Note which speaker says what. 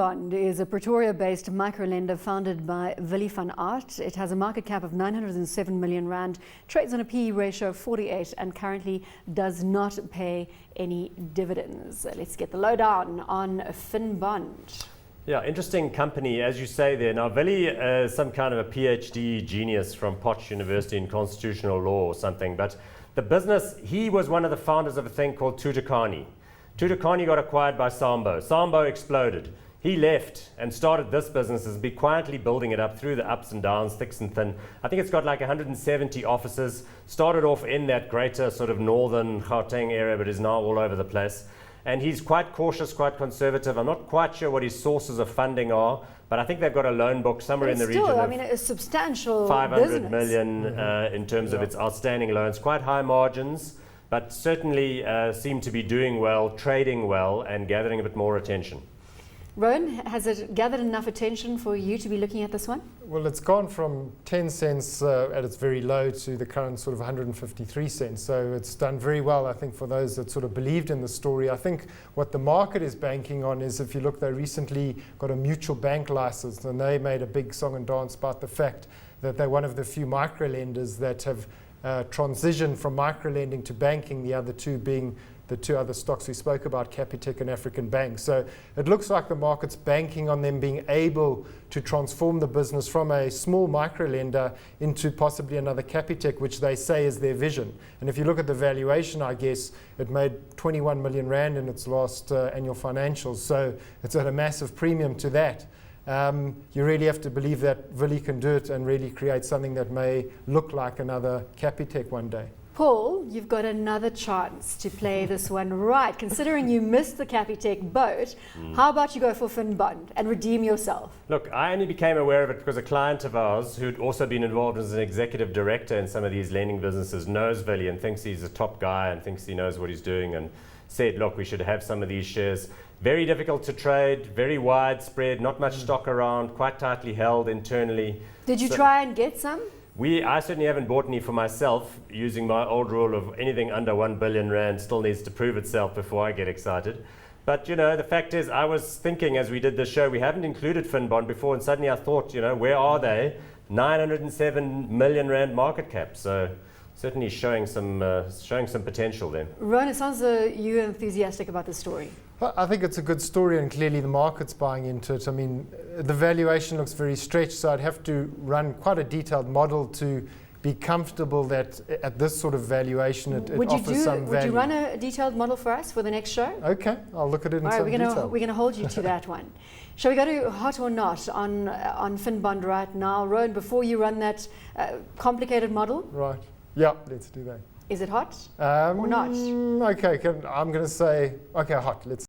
Speaker 1: Finbond is a Pretoria-based microlender founded by Willie van Aert. It has a market cap of 907 million rand, trades on a PE ratio of 48 and currently does not pay any dividends. Let's get the lowdown on Finbond.
Speaker 2: Yeah, interesting company, as you say there. Now, Willie is some kind of a PhD genius from Potch University in constitutional law or something, but the business, he was one of the founders of a thing called Tutukani. Tutukani got acquired by Sambo. Sambo exploded. He left and started this business and been quietly building it up through the ups and downs, thicks and thin. I think it's got like 170 offices. Started off in that greater sort of northern Gauteng area, but is now all over the place. And he's quite cautious, quite conservative. I'm not quite sure what his sources of funding are, but I think they've got a loan book somewhere in the region of
Speaker 1: a substantial
Speaker 2: 500 million in terms of its outstanding loans. Quite high margins, but certainly seem to be doing well, trading well, and gathering a bit more attention.
Speaker 1: Rowan, has it gathered enough attention for you to be looking at this one?
Speaker 3: Well, it's gone from 10 cents at its very low to the current sort of 153 cents. So it's done very well, I think, for those that sort of believed in the story. I think what the market is banking on is, if you look, they recently got a mutual bank license, and they made a big song and dance about the fact that they're one of the few microlenders that have transitioned from microlending to banking, the other two being the two other stocks we spoke about, Capitec and African Bank. So it looks like the market's banking on them being able to transform the business from a small microlender into possibly another Capitec, which they say is their vision. And if you look at the valuation, I guess it made 21 million rand in its last annual financials. So it's at a massive premium to that. You really have to believe that Willie can do it and really create something that may look like another Capitec one day.
Speaker 1: Paul, you've got another chance to play this one right. Considering you missed the Capitec boat, how about you go for Finbond and redeem yourself?
Speaker 2: Look, I only became aware of it because a client of ours, who'd also been involved as an executive director in some of these lending businesses, knows Willie and thinks he's a top guy and thinks he knows what he's doing, and said, look, we should have some of these shares. Very difficult to trade, very widespread, not much stock around, quite tightly held internally.
Speaker 1: Did you try and get some?
Speaker 2: I certainly haven't bought any for myself, using my old rule of anything under 1 billion rand still needs to prove itself before I get excited. But, you know, the fact is, I was thinking as we did this show, we haven't included Finbond before, and suddenly I thought, you know, where are they? 907 million rand market cap. So certainly showing some potential then.
Speaker 1: Rowan, it sounds you're enthusiastic about the story.
Speaker 3: Well, I think it's a good story, and clearly the market's buying into it. I mean, the valuation looks very stretched, so I'd have to run quite a detailed model to be comfortable that at this sort of valuation it offers some value.
Speaker 1: Would you run a detailed model for us for the next show?
Speaker 3: Okay, I'll look at it in some detail.
Speaker 1: We're going to hold you to that one. Shall we go to hot or not on Finbond right now? Rowan, before you run that complicated model?
Speaker 3: Right. Yeah, let's do that.
Speaker 1: Is it hot or not?
Speaker 3: Okay, I'm going to say, okay, hot. Let's